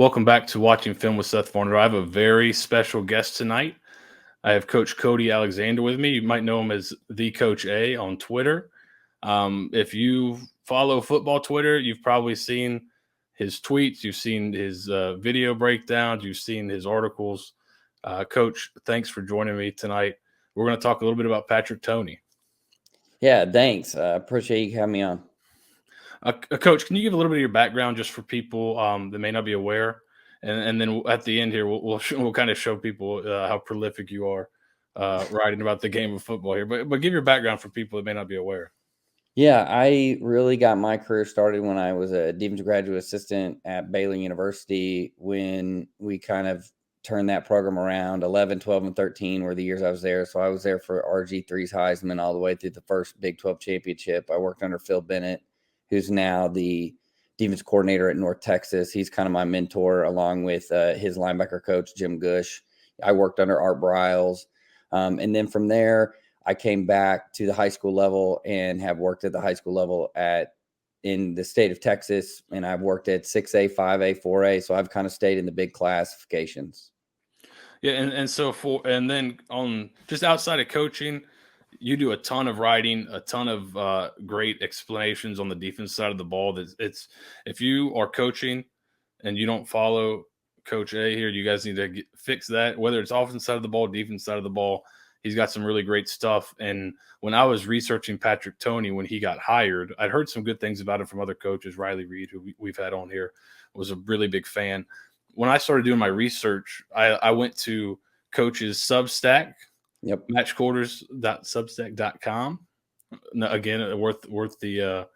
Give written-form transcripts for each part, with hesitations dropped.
Welcome back to Watching Film with Seth Varnadore. I have a very special guest tonight. I have Coach Cody Alexander with me. You might know him as the Coach A on Twitter. If you follow football Twitter, you've probably seen his tweets, you've seen his video breakdowns, you've seen his articles. Coach, thanks for joining me tonight. We're going to talk a little bit about Patrick Toney. Yeah, thanks. I appreciate you having me on. Coach, can you give a little bit of your background just for people that may not be aware? And then at the end here, we'll kind of show people how prolific you are writing about the game of football here. But give your background for people that may not be aware. Yeah, I really got my career started when I was a defensive graduate assistant at Baylor University when we kind of turned that program around. 11, 12, and 13 were the years I was there. So I was there for RG3's Heisman all the way through the first Big 12 championship. I worked under Phil Bennett, who's now the defense coordinator at North Texas. He's kind of my mentor, along with his linebacker coach, Jim Gush. I worked under Art Briles. And then from there, I came back to the high school level and have worked at the high school level in the state of Texas. And I've worked at 6A, 5A, 4A. So I've kind of stayed in the big classifications. Yeah. And then on just outside of coaching, you do a ton of writing, a ton of great explanations on the defense side of the ball. If you are coaching and you don't follow Coach A here, you guys need to fix that, whether it's offense side of the ball, defense side of the ball. He's got some really great stuff. And when I was researching Patrick Toney, when he got hired, I'd heard some good things about him from other coaches. Riley Reed, who we've had on here, was a really big fan. When I started doing my research, I went to Coach's Substack, matchquarters.substack.com. Again, worth the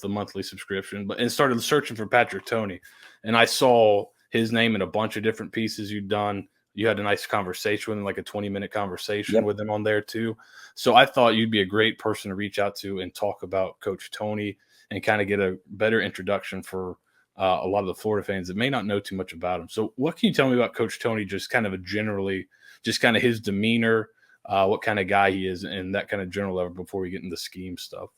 monthly subscription, and started searching for Patrick Toney. And I saw his name in a bunch of different pieces you'd done. You had a nice conversation with him, like a 20-minute conversation with him on there too. So I thought you'd be a great person to reach out to and talk about Coach Toney and kind of get a better introduction for a lot of the Florida fans that may not know too much about him. So what can you tell me about Coach Toney, just kind of just kind of his demeanor, what kind of guy he is, and that kind of general level before we get into scheme stuff?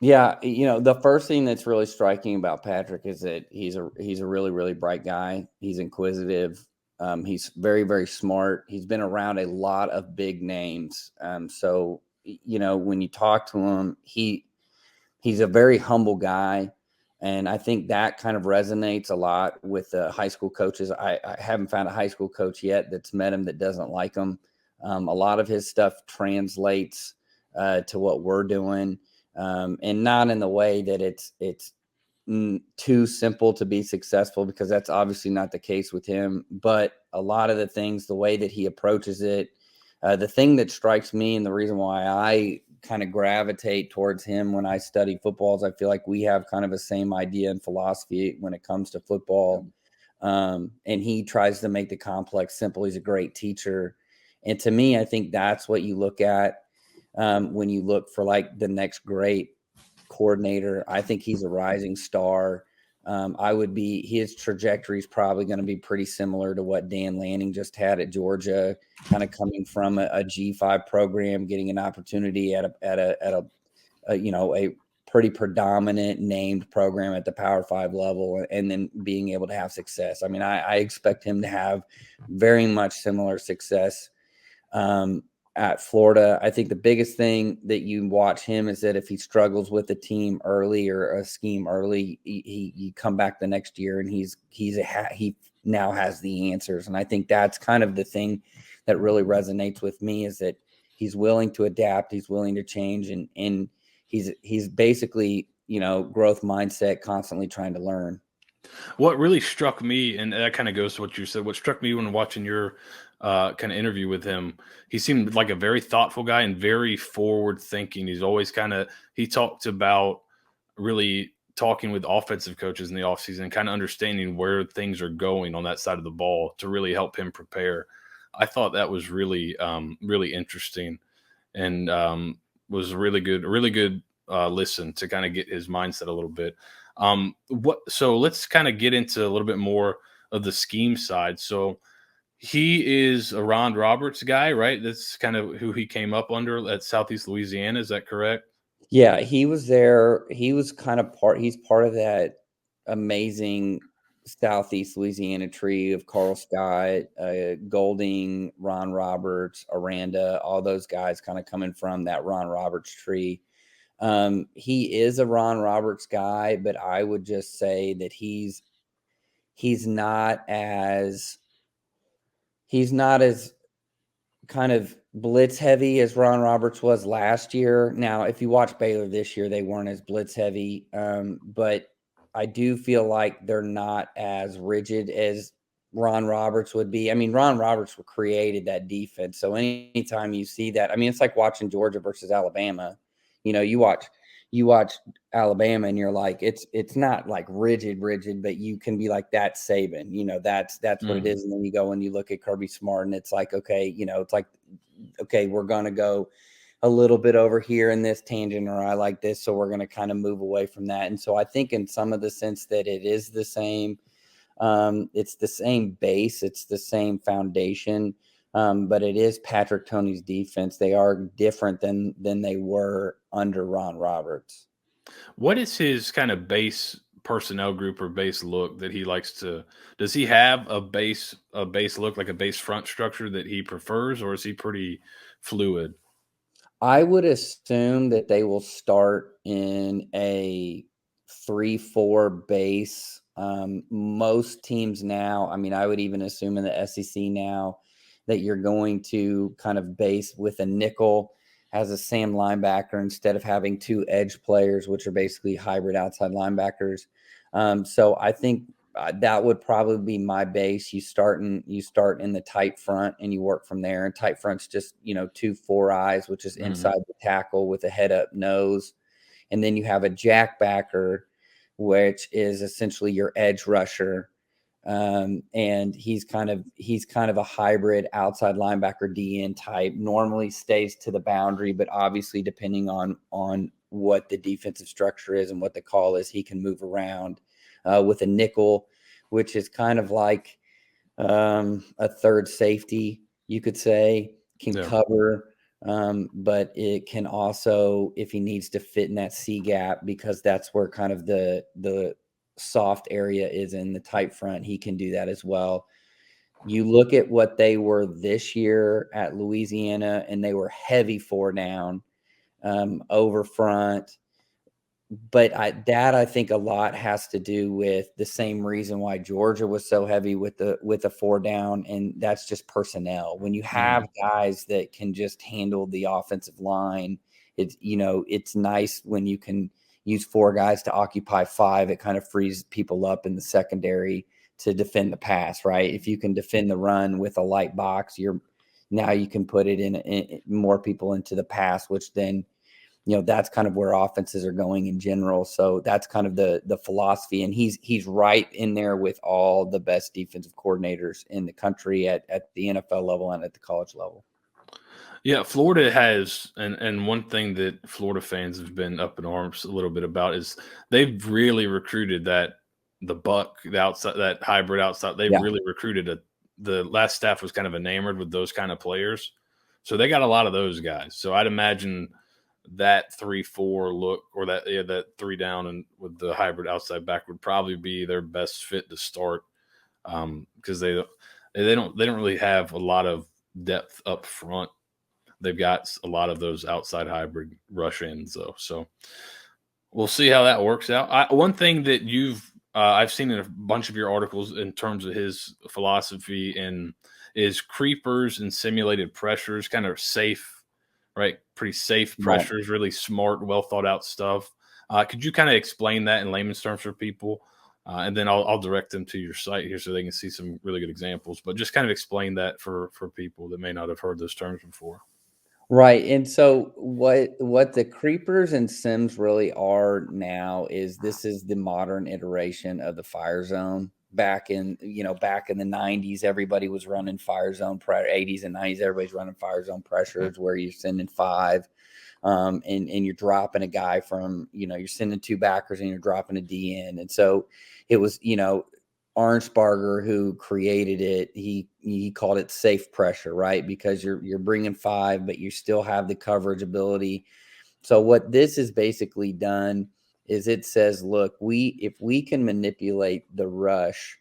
Yeah, the first thing that's really striking about Patrick is that he's a really, really bright guy. He's inquisitive. He's very, very smart. He's been around a lot of big names. So, when you talk to him, he's a very humble guy. And I think that kind of resonates a lot with the high school coaches. I haven't found a high school coach yet that's met him that doesn't like him. A lot of his stuff translates to what we're doing, and not in the way that it's too simple to be successful, because that's obviously not the case with him. But a lot of the things, the way that he approaches it, the thing that strikes me and the reason why I kind of gravitate towards him when I study football is I feel like we have kind of the same idea and philosophy when it comes to football. And he tries to make the complex simple. He's a great teacher. And to me, I think that's what you look at when you look for like the next great coordinator. I think he's a rising star. His trajectory is probably going to be pretty similar to what Dan Lanning just had at Georgia, kind of coming from a G5 program, getting an opportunity at a pretty predominant named program at the Power 5 level, and then being able to have success. I mean, I expect him to have very much similar success at Florida. I think the biggest thing that you watch him is that if he struggles with a team early or a scheme early, he come back the next year and he now has the answers. And I think that's kind of the thing that really resonates with me, is that he's willing to adapt, he's willing to change, and he's basically, growth mindset, constantly trying to learn. What really struck me, and that kind of goes to what you said, what struck me when watching your kind of interview with him, he seemed like a very thoughtful guy and very forward thinking. He's always he talked about really talking with offensive coaches in the offseason and kind of understanding where things are going on that side of the ball to really help him prepare. I thought that was really, really interesting, and was a really good listen to kind of get his mindset a little bit. So let's kind of get into a little bit more of the scheme side. So he is a Ron Roberts guy, right? That's kind of who he came up under at Southeast Louisiana. Is that correct? Yeah, he was there. He was he's part of that amazing Southeast Louisiana tree of Carl Scott, Golding, Ron Roberts, Aranda, all those guys kind of coming from that Ron Roberts tree. He is a Ron Roberts guy, but I would just say that he's not as kind of blitz heavy as Ron Roberts was last year. Now, if you watch Baylor this year, they weren't as blitz heavy, but I do feel like they're not as rigid as Ron Roberts would be. I mean, Ron Roberts created that defense. So anytime you see that, I mean, it's like watching Georgia versus Alabama. You watch Alabama and you're like, it's not like rigid, but you can be like, that's Saban, that's what it is. And then you go and you look at Kirby Smart and it's like, okay, it's like, okay, we're going to go a little bit over here in this tangent, or I like this, so we're going to kind of move away from that. And so I think in some of the sense that it is the same, it's the same base, it's the same foundation, but it is Patrick Toney's defense. They are different than they were under Ron Roberts. What is his kind of base personnel group or base look that he likes to? Does he have a base look, like a base front structure that he prefers, or is he pretty fluid? I would assume that they will start in a 3-4 base. Most teams now, I mean, I would even assume in the SEC now that you're going to kind of base with a nickel as a Sam linebacker instead of having two edge players, which are basically hybrid outside linebackers. So I think that would probably be my base. You start in the tight front and you work from there. And tight front's just 2-4 eyes, which is inside the tackle with a head up nose, and then you have a jackbacker, which is essentially your edge rusher. And he's kind of a hybrid outside linebacker DN type. Normally stays to the boundary, but obviously depending on what the defensive structure is and what the call is, he can move around with a nickel, which is kind of like a third safety, you could say, can cover. But it can also, if he needs to fit in that C gap, because that's where kind of the soft area is in the tight front, he can do that as well. You look at what they were this year at Louisiana, and they were heavy 4 down over front. But I think a lot has to do with the same reason why Georgia was so heavy with the 4 down, and that's just personnel. When you have guys that can just handle the offensive line, it's nice when you can use 4 guys to occupy 5. It kind of frees people up in the secondary to defend the pass, right? If you can defend the run with a light box, now you can put it in more people into the pass, which then that's kind of where offenses are going in general. So that's kind of the philosophy. And he's right in there with all the best defensive coordinators in the country at the NFL level and at the college level. Yeah, Florida has, and one thing that Florida fans have been up in arms a little bit about is they've really recruited the outside, that hybrid outside. They've really recruited the last staff was kind of enamored with those kind of players. So they got a lot of those guys. So I'd imagine that 3-4 look, or that 3 down and with the hybrid outside back would probably be their best fit to start, because they don't really have a lot of depth up front. They've got a lot of those outside hybrid rush ins though, so we'll see how that works out. One thing that I've seen in a bunch of your articles in terms of his philosophy is creepers and simulated pressures, kind of safe, right? Pretty safe pressures, really smart, well thought out stuff. Could you kind of explain that in layman's terms for people? And then I'll direct them to your site here so they can see some really good examples. But just kind of explain that for people that may not have heard those terms before. Right. And so what the creepers and sims really are now is this is the modern iteration of the fire zone. Back in the 90s, everybody was running fire zone, 80s and 90s, everybody's running fire zone pressures where you're sending 5 and you're dropping a guy from, you're sending 2 backers and you're dropping a DN. And so it was, Arnsparger, who created it, he called it safe pressure, right? Because you're bringing 5, but you still have the coverage ability. So what this has basically done is it says, look, if we can manipulate the rush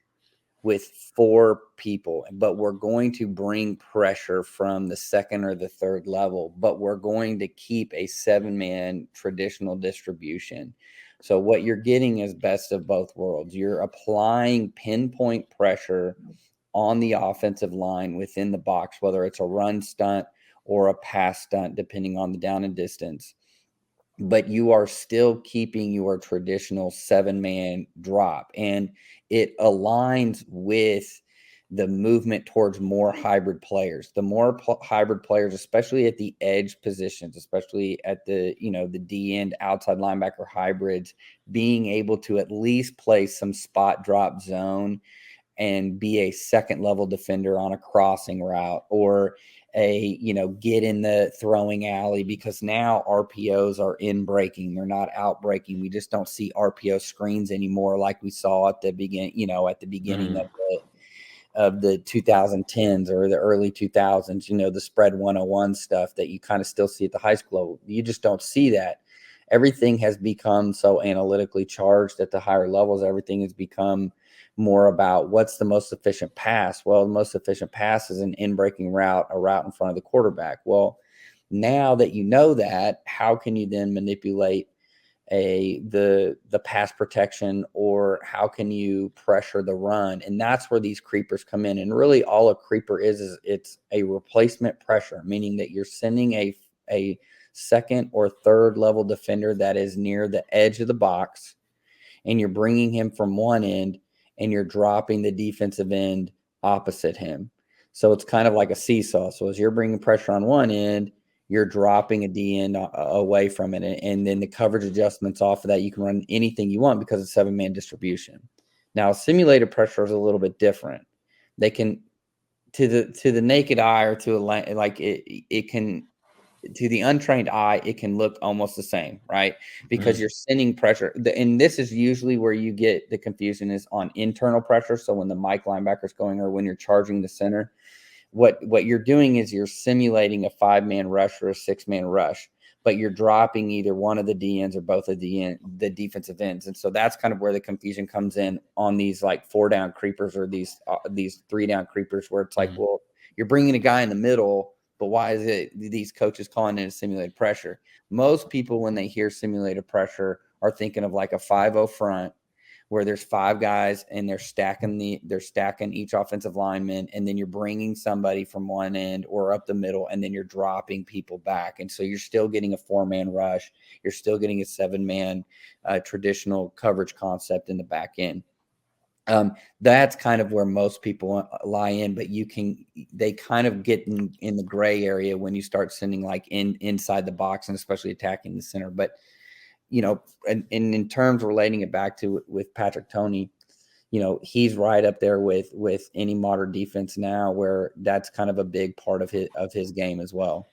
with 4 people, but we're going to bring pressure from the second or the third level, but we're going to keep a 7-man traditional distribution. So what you're getting is best of both worlds. You're applying pinpoint pressure on the offensive line within the box, whether it's a run stunt or a pass stunt, depending on the down and distance, but you are still keeping your traditional 7-man drop. And it aligns with the movement towards more hybrid players. The more hybrid players, especially at the edge positions, especially at the, the D end outside linebacker hybrids, being able to at least play some spot drop zone and be a second level defender on a crossing route, or get in the throwing alley, because now RPOs are in breaking. They're not out breaking. We just don't see RPO screens anymore like we saw at the beginning of the 2010s or the early 2000s, the spread 101 stuff that you kind of still see at the high school level. You just don't see that. Everything has become so analytically charged at the higher levels. Everything has become more about what's the most efficient pass. Well, the most efficient pass is an in-breaking route, a route in front of the quarterback. Well, now that you know that, how can you then manipulate the pass protection, or how can you pressure the run? And that's where these creepers come in. And really all a creeper is it's a replacement pressure, meaning that you're sending a second or third level defender that is near the edge of the box, and you're bringing him from one end and you're dropping the defensive end opposite him. So it's kind of like a seesaw. So as you're bringing pressure on one end, you're dropping a D end away from it. And then the coverage adjustments off of that, you can run anything you want because it's 7-man distribution. Now, simulated pressure is a little bit different. They can, to the naked eye, or to it can, to the untrained eye, it can look almost the same, right? Because you're sending pressure. And this is usually where you get the confusion, is on internal pressure. So when the Mike linebacker is going, or when you're charging the center, what you're doing is you're simulating a 5-man rush or a 6-man rush, but you're dropping either one of the D ends or both of the defensive ends. And so that's kind of where the confusion comes in on these like 4-down creepers, or these 3-down creepers, where it's like, well, you're bringing a guy in the middle, but why is it these coaches calling it a simulated pressure? Most people, when they hear simulated pressure, are thinking of like a 5-0 front, where there's 5 guys and they're stacking each offensive lineman, and then you're bringing somebody from one end or up the middle, and then you're dropping people back. And so you're still getting a 4-man rush. You're still getting a 7-man traditional coverage concept in the back end. That's kind of where most people lie in, but they kind of get in the gray area when you start sending like inside the box, and especially attacking the center. But and in terms of relating it back to with Patrick Toney, he's right up there with any modern defense now, where that's kind of a big part of his game as well.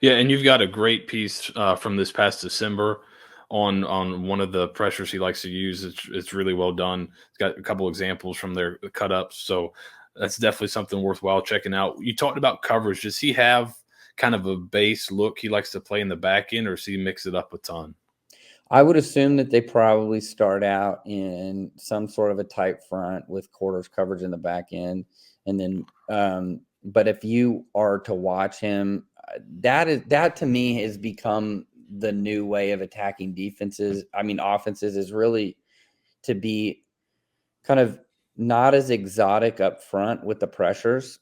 Yeah, and you've got a great piece from this past December on one of the pressures he likes to use. It's really well done. It's got a couple examples from their cut ups, so that's definitely something worthwhile checking out. You talked about coverage. Does he have kind of a base look he likes to play in the back end, or does he mix it up a ton? I would assume that they probably start out in some sort of a tight front with quarters coverage in the back end. And then, but if you are to watch him, that to me has become the new way of attacking defenses. I mean, offenses, is really to be kind of not as exotic up front with the pressures,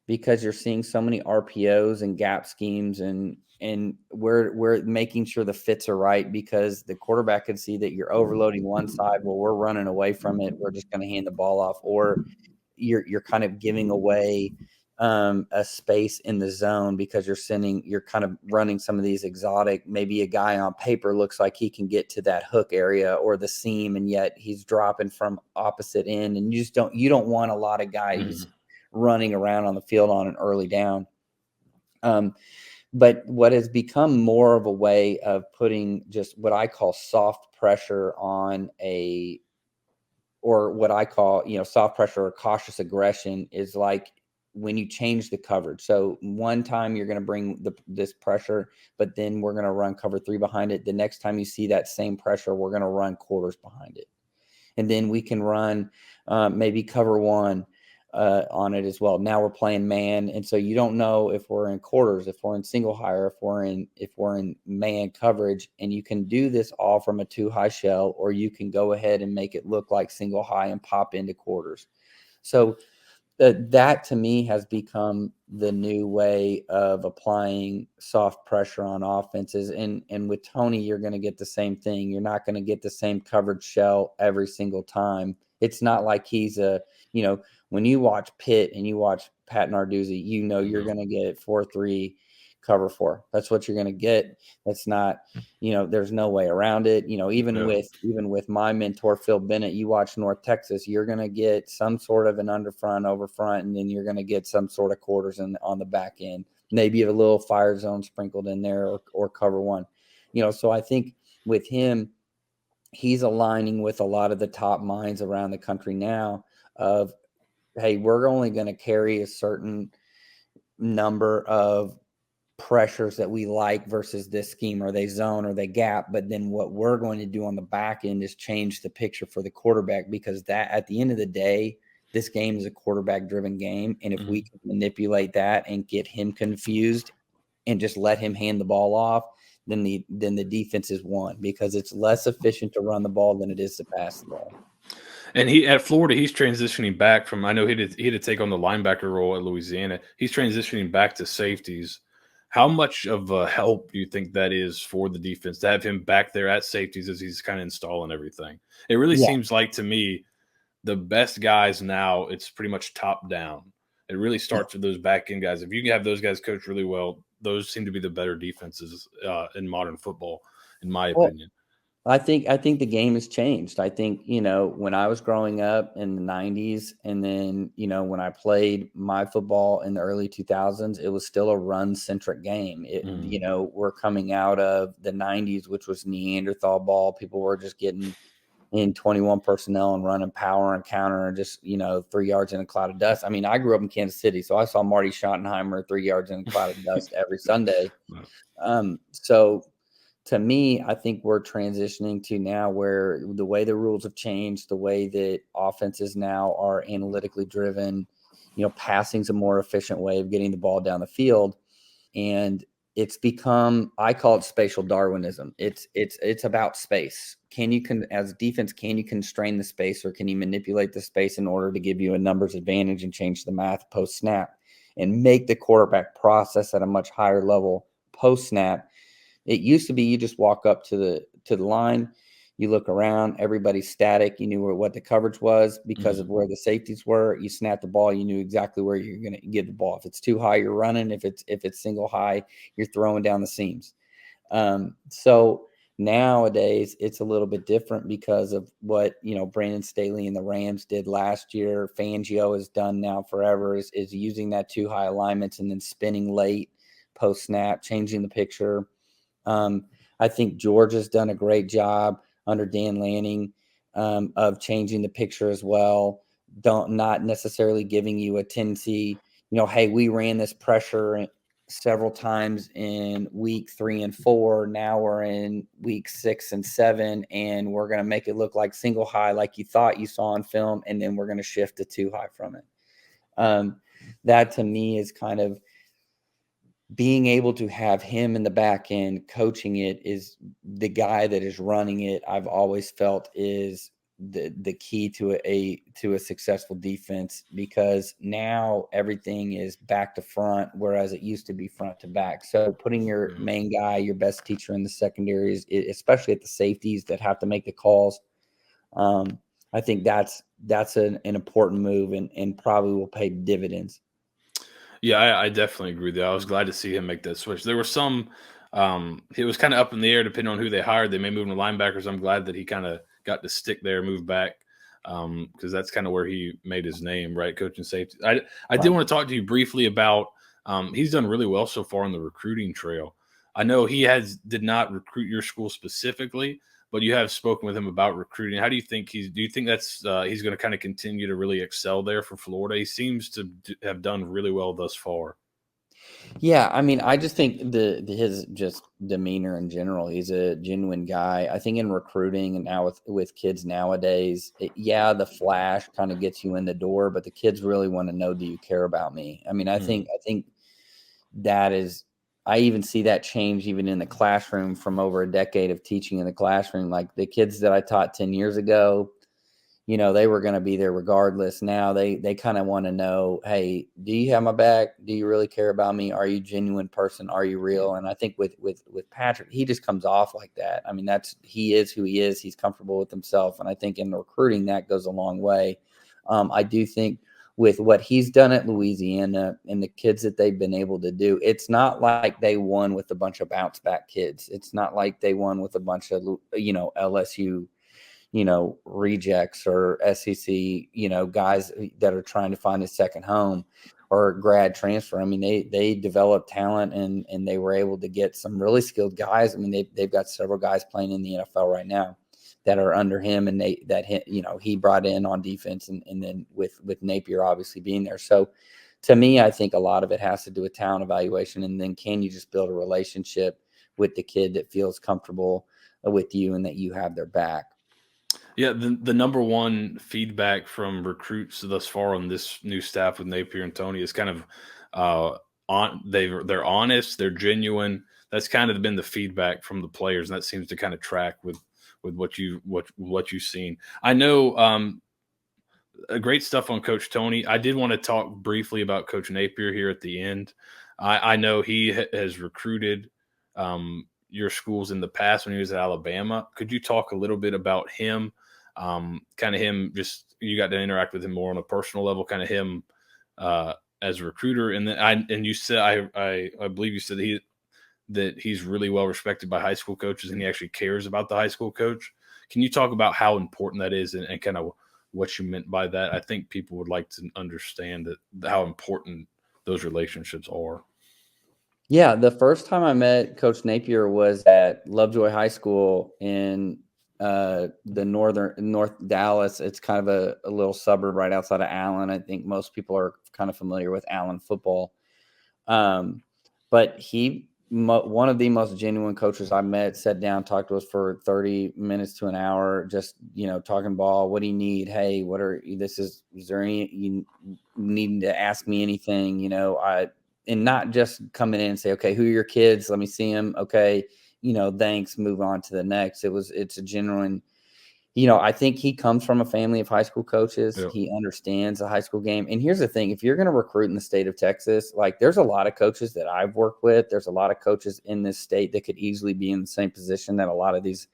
because you're seeing so many RPOs and gap schemes, and we're making sure the fits are right, because the quarterback can see that you're overloading one side. Well, we're running away from it. We're just going to hand the ball off, or you're kind of giving away a space in the zone, because you're kind of running some of these exotic. Maybe a guy on paper looks like he can get to that hook area or the seam, and yet he's dropping from opposite end, and you don't want a lot of guys running around on the field on an early down. But what has become more of a way of putting just what I call soft pressure on or what I call, soft pressure or cautious aggression, is like when you change the coverage. So one time you're going to bring this pressure, but then we're going to run cover 3 behind it. The next time you see that same pressure, we're going to run quarters behind it. And then we can run maybe cover 1 on it as well. Now we're playing man, and so you don't know if we're in quarters, if we're in single high, or if we're in man coverage. And you can do this all from a 2 high shell, or you can go ahead and make it look like single high and pop into quarters. So that to me has become the new way of applying soft pressure on offenses. And with Toney, you're going to get the same thing. You're not going to get the same coverage shell every single time. It's not like he's when you watch Pitt and you watch Pat Narduzzi, you're going to get 4-3 cover 4. That's what you're going to get. That's not, there's no way around it. Even with my mentor, Phil Bennett, you watch North Texas, you're going to get some sort of an under front, over front, and then you're going to get some sort of quarters on the back end, maybe a little fire zone sprinkled in there, or cover 1, so I think with him, he's aligning with a lot of the top minds around the country now of, hey, we're only going to carry a certain number of pressures that we like versus this scheme. Are they zone, or they gap? But then what we're going to do on the back end is change the picture for the quarterback, because that at the end of the day, this game is a quarterback driven game. And if we can manipulate that and get him confused and just let him hand the ball off, then the defense is won, because it's less efficient to run the ball than it is to pass the ball. And at Florida, he's transitioning back from, I know he had to take on the linebacker role at Louisiana. He's transitioning back to safeties. How much of a help do you think that is for the defense to have him back there at safeties as he's kind of installing everything? It really seems like, to me, the best guys now, it's pretty much top down. It really starts with those back end guys. If you have those guys coached really well, those seem to be the better defenses in modern football, in my opinion. I think the game has changed. I think, when I was growing up in the 90s, and then, when I played my football in the early 2000s, it was still a run-centric game. We're coming out of the 90s, which was Neanderthal ball. People were just getting in 21 personnel and running power and counter and just, 3 yards in a cloud of dust. I mean, I grew up in Kansas City, so I saw Marty Schottenheimer 3 yards in a cloud of dust every Sunday. So to me, I think we're transitioning to now where the way the rules have changed, the way that offenses now are analytically driven, passing's a more efficient way of getting the ball down the field. And it's become, I call it spatial Darwinism. It's about space. As a defense, can you constrain the space, or can you manipulate the space in order to give you a numbers advantage and change the math post snap and make the quarterback process at a much higher level post snap? It used to be you just walk up to the line, you look around, everybody's static. You knew what the coverage was because of where the safeties were. You snap the ball, you knew exactly where you're going to get the ball. If it's too high, you're running. If it's single high, you're throwing down the seams. So nowadays it's a little bit different because of what Brandon Staley and the Rams did last year. Fangio has done now forever is using that too high alignments and then spinning late post snap, changing the picture. I think Georgia's done a great job under Dan Lanning of changing the picture as well. Not necessarily giving you a tendency, hey, we ran this pressure several times in week 3 and 4. Now we're in week 6 and 7, and we're going to make it look like single high, like you thought you saw on film, and then we're going to shift to too high from it. That to me is kind of being able to have him in the back end coaching it, is the guy that is running it. I've always felt is the key to a successful defense, because now everything is back to front, whereas it used to be front to back. So putting your main guy, your best teacher in the secondaries, especially at the safeties that have to make the calls, I think that's an important move and probably will pay dividends. Yeah, I definitely agree there. I was glad to see him make that switch. There were some, it was kind of up in the air depending on who they hired. They may move him to linebackers. I'm glad that he kind of got to stick there, move back, because that's kind of where he made his name, right? Coaching safety. I did want to talk to you briefly about, he's done really well so far on the recruiting trail. I know he did not recruit your school specifically, but you have spoken with him about recruiting. How do you think do you think that's he's going to kind of continue to really excel there for Florida? He seems to have done really well thus far. Yeah, I mean, I just think his just demeanor in general. He's a genuine guy. I think in recruiting and now with kids nowadays, yeah, the flash kind of gets you in the door, but the kids really want to know, do you care about me? I mean, I think that is. I even see that change even in the classroom from over a decade of teaching in the classroom. Like the kids that I taught 10 years ago, they were going to be there regardless. Now they kind of want to know, hey, do you have my back? Do you really care about me? Are you a genuine person? Are you real? And I think with Patrick, he just comes off like that. I mean, he is who he is. He's comfortable with himself. And I think in recruiting, that goes a long way. I do think with what he's done at Louisiana and the kids that they've been able to do, it's not like they won with a bunch of bounce back kids. It's not like they won with a bunch of, LSU rejects or SEC, guys that are trying to find a second home or grad transfer. I mean, they developed talent and they were able to get some really skilled guys. I mean, they've got several guys playing in the NFL right now that are under him, and he brought in on defense, and then with Napier obviously being there. So to me, I think a lot of it has to do with talent evaluation, and then can you just build a relationship with the kid that feels comfortable with you and that you have their back. Yeah, the number one feedback from recruits thus far on this new staff with Napier and Tony is kind of they're honest, they're genuine. That's kind of been the feedback from the players, and that seems to kind of track with what you've seen. I know great stuff on Coach Tony. I did want to talk briefly about Coach Napier here at the end. I know he has recruited your schools in the past when he was at Alabama. Could you talk a little bit about him? Kind of him, just you got to interact with him more on a personal level, kind of him as a recruiter. And then you said, I believe you said that he's really well respected by high school coaches and he actually cares about the high school coach. Can you talk about how important that is and kind of what you meant by that? I think people would like to understand how important those relationships are. Yeah, the first time I met Coach Napier was at Lovejoy High School in the North Dallas. It's kind of a little suburb right outside of Allen. I think most people are kind of familiar with Allen football. But one of the most genuine coaches I met, sat down, talked to us for 30 minutes to an hour, just, talking ball. What do you need? Hey, is there any, you need to ask me anything? And not just coming in and say, okay, who are your kids? Let me see them. Okay. Thanks, move on to the next. It's a genuine, I think he comes from a family of high school coaches. Yeah. He understands the high school game. And here's the thing, if you're going to recruit in the state of Texas, like there's a lot of coaches that I've worked with. There's a lot of coaches in this state that could easily be in the same position that a lot of these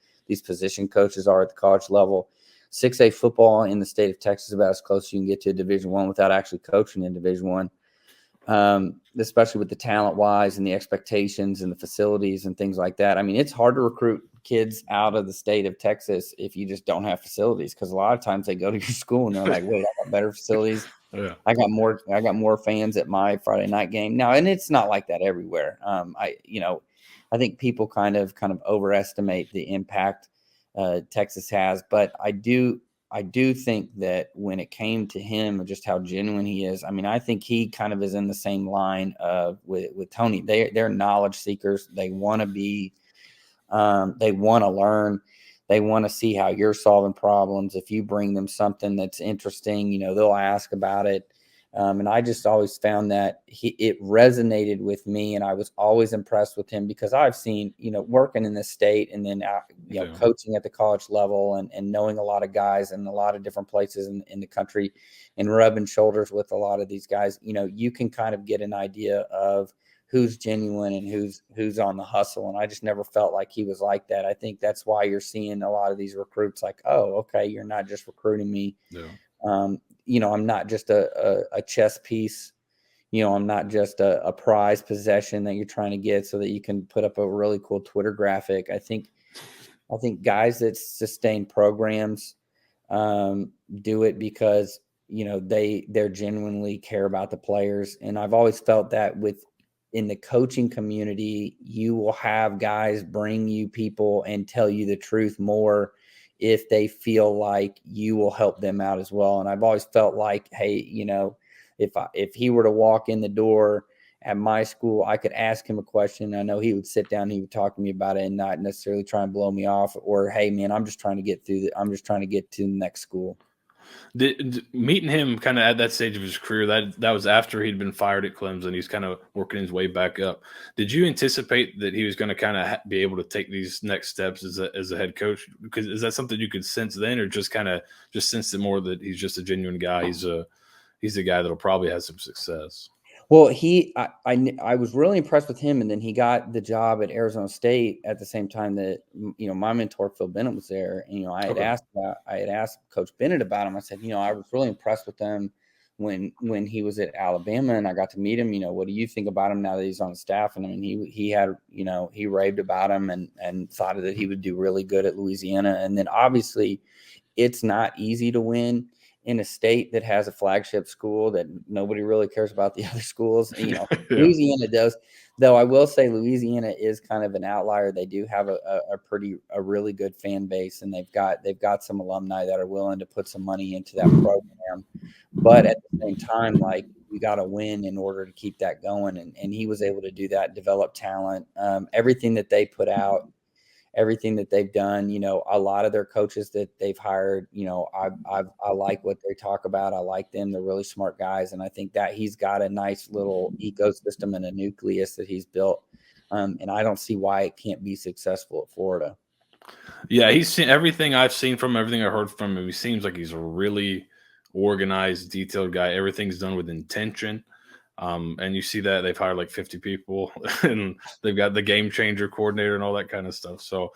position coaches are at the college level. 6A football in the state of Texas is about as close as you can get to a Division I without actually coaching in Division I. Especially with the talent wise and the expectations and the facilities and things like that. I mean, it's hard to recruit kids out of the state of Texas if you just don't have facilities, because a lot of times they go to your school and they're like, wait, I got better facilities. Yeah. I got more fans at my Friday night game now. And it's not like that everywhere. I think people kind of overestimate the impact Texas has, but I do think that when it came to him, just how genuine he is, I mean, I think he kind of is in the same line with Tony. They're knowledge seekers. They want to be, they want to learn. They want to see how you're solving problems. If you bring them something that's interesting, they'll ask about it. And I just always found that it resonated with me, and I was always impressed with him because I've seen, working in this state and then, coaching at the college level and knowing a lot of guys in a lot of different places in the country and rubbing shoulders with a lot of these guys, you can kind of get an idea of who's genuine and who's on the hustle. And I just never felt like he was like that. I think that's why you're seeing a lot of these recruits like, oh, okay, you're not just recruiting me. Yeah. I'm not just a chess piece. I'm not just a prize possession that you're trying to get so that you can put up a really cool Twitter graphic. I think guys that sustain programs do it because, they genuinely care about the players. And I've always felt that with in the coaching community, you will have guys bring you people and tell you the truth more if they feel like you will help them out as well. And I've always felt like, hey, if he were to walk in the door at my school, I could ask him a question. I know he would sit down, he would talk to me about it and not necessarily try and blow me off, or, hey man, I'm just trying to get to the next school. Meeting him kind of at that stage of his career, that was after he'd been fired at Clemson. He's kind of working his way back up. Did you anticipate that he was going to kind of be able to take these next steps as a head coach? Because is that something you could sense then, or just sense it more that he's just a genuine guy? He's a guy that'll probably have some success. Well, I was really impressed with him, and then he got the job at Arizona State at the same time that my mentor Phil Bennett was there. And I had asked Coach Bennett about him. I said, I was really impressed with him when he was at Alabama, and I got to meet him. What do you think about him now that he's on the staff? And I mean, he had he raved about him and thought that he would do really good at Louisiana. And then obviously, it's not easy to win in a state that has a flagship school that nobody really cares about the other schools. Yeah. Louisiana does, though. I will say Louisiana is kind of an outlier. They do have a really good fan base, and they've got some alumni that are willing to put some money into that program. But at the same time, like, you got to win in order to keep that going. And he was able to do that, develop talent, everything that they put out. Everything that they've done, a lot of their coaches that they've hired, I like what they talk about. I like them. They're really smart guys. And I think that he's got a nice little ecosystem and a nucleus that he's built. And I don't see why it can't be successful at Florida. Yeah, he's seen everything I've seen from him, everything I heard from him. He seems like he's a really organized, detailed guy. Everything's done with intention. And you see that they've hired like 50 people and they've got the game changer coordinator and all that kind of stuff. So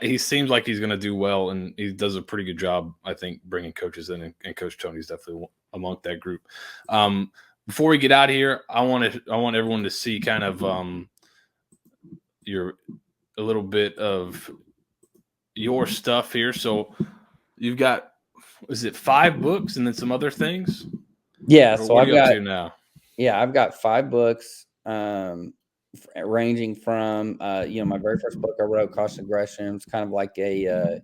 he seems like he's going to do well, and he does a pretty good job, I think, bringing coaches in, and Coach Tony's definitely among that group. Before we get out of here, I want everyone to see kind of a little bit of your stuff here. So you've got, is it 5 books and then some other things? Yeah, so I've got 5 books, ranging from my very first book I wrote, Cost Aggression. It's kind of like a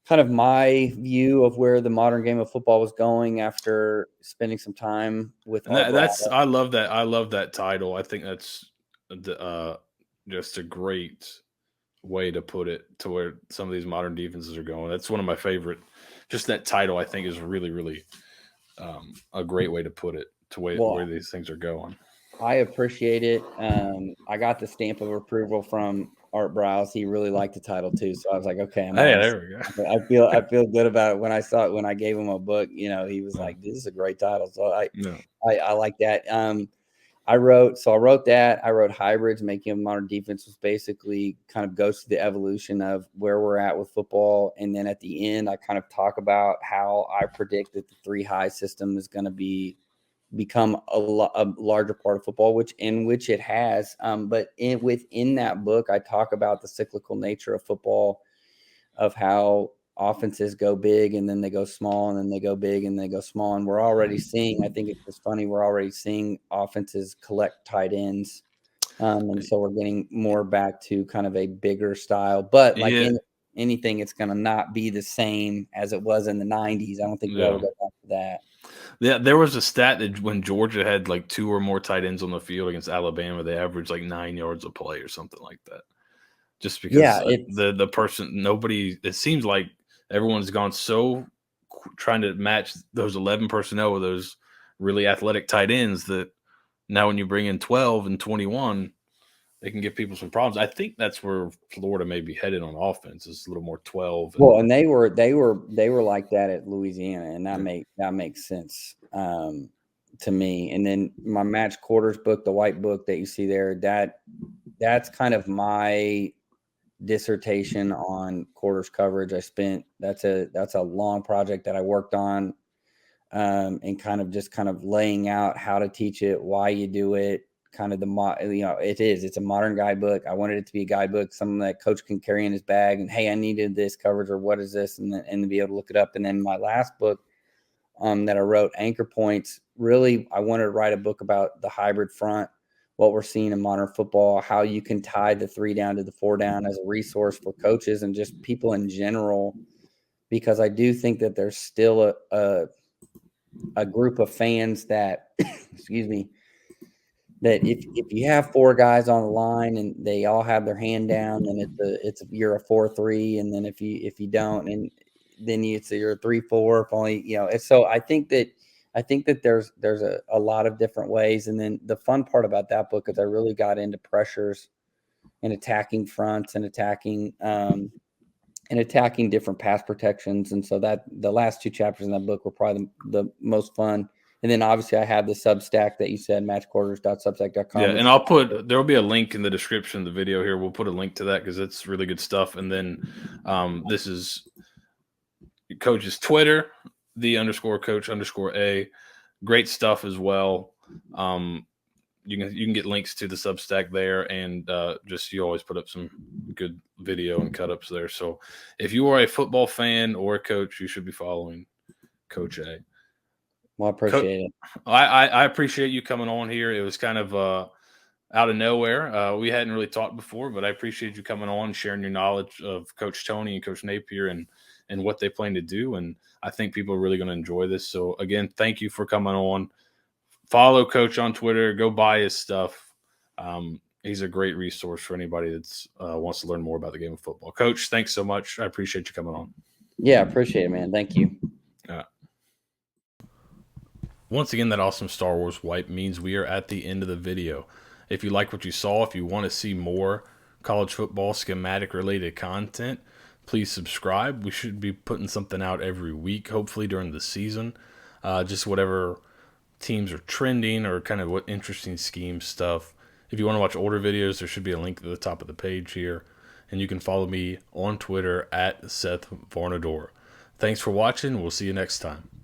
kind of my view of where the modern game of football was going after spending some time with. I love that. I love that title. I think that's just a great way to put it, to where some of these modern defenses are going. That's one of my favorite. Just that title, I think, is really, really a great way to put it, to where these things are going. I appreciate it. I got the stamp of approval from Art Browse. He really liked the title too, so I was like, okay, there we go. I feel good about it. When I gave him a book, he was like, this is a great title. So I like that. I wrote that. I wrote Hybrids, Making a Modern Defense, was basically kind of goes to the evolution of where we're at with football. And then at the end, I kind of talk about how I predict that the 3 high system is going to become a larger part of football, which it has. But within that book, I talk about the cyclical nature of football, of how offenses go big and then they go small, and then they go big and they go small. And we're already seeing, I think it's just funny, we're already seeing offenses collect tight ends. And so we're getting more back to kind of a bigger style, but like anything, it's going to not be the same as it was in the 90s. I don't think we'll ever go back to that. Yeah, there was a stat that when Georgia had like 2 or more tight ends on the field against Alabama, they averaged like 9 yards a play or something like that. Just because the person, it seems like everyone's gone so trying to match those 11 personnel with those really athletic tight ends that now when you bring in 12 and 21, they can give people some problems. I think that's where Florida may be headed on offense. Is a little more 12. And they were like that at Louisiana, and that makes sense to me. And then my Match Quarters book, the white book that you see there, that's kind of my dissertation on quarters coverage. That's a long project that I worked on, and kind of laying out how to teach it, why you do it, kind of it's a modern guidebook. I wanted it to be a guidebook, something that coach can carry in his bag, and hey, I needed this coverage, or what is this, and be able to look it up. And then my last book that I wrote, Anchor Points, really, I wanted to write a book about the hybrid front, what we're seeing in modern football, how you can tie the 3 down to the 4 down as a resource for coaches and just people in general, because I do think that there's still a group of fans that, excuse me, that if you have 4 guys on the line and they all have their hand down, then you're a 4-3, and then if you don't, and then you're a 3-4 if only, and so I think that there's a lot of different ways. And then the fun part about that book is I really got into pressures and attacking fronts and attacking different pass protections. And so that the last 2 chapters in that book were probably the most fun. And then obviously I have the Substack that you said, matchquarters.substack.com. Yeah, and there'll be a link in the description of the video here. We'll put a link to that because it's really good stuff. And then this is Coach's Twitter, _coach_A. Great stuff as well. You can get links to the Substack there, and you always put up some good video and cut ups there. So if you are a football fan or a coach, you should be following Coach A. Well, I appreciate it. I appreciate you coming on here. It was kind of out of nowhere. We hadn't really talked before, but I appreciate you coming on, sharing your knowledge of Coach Toney and Coach Napier and what they plan to do. And I think people are really going to enjoy this. So again, thank you for coming on. Follow Coach on Twitter. Go buy his stuff. He's a great resource for anybody that wants to learn more about the game of football. Coach, thanks so much. I appreciate you coming on. Yeah, I appreciate it, man. Thank you. Once again, that awesome Star Wars wipe means we are at the end of the video. If you like what you saw, if you want to see more college football schematic related content, please subscribe. We should be putting something out every week, hopefully during the season. Just whatever teams are trending or kind of what interesting scheme stuff. If you want to watch older videos, there should be a link at the top of the page here. And you can follow me on Twitter at Seth Varnadore. Thanks for watching. We'll see you next time.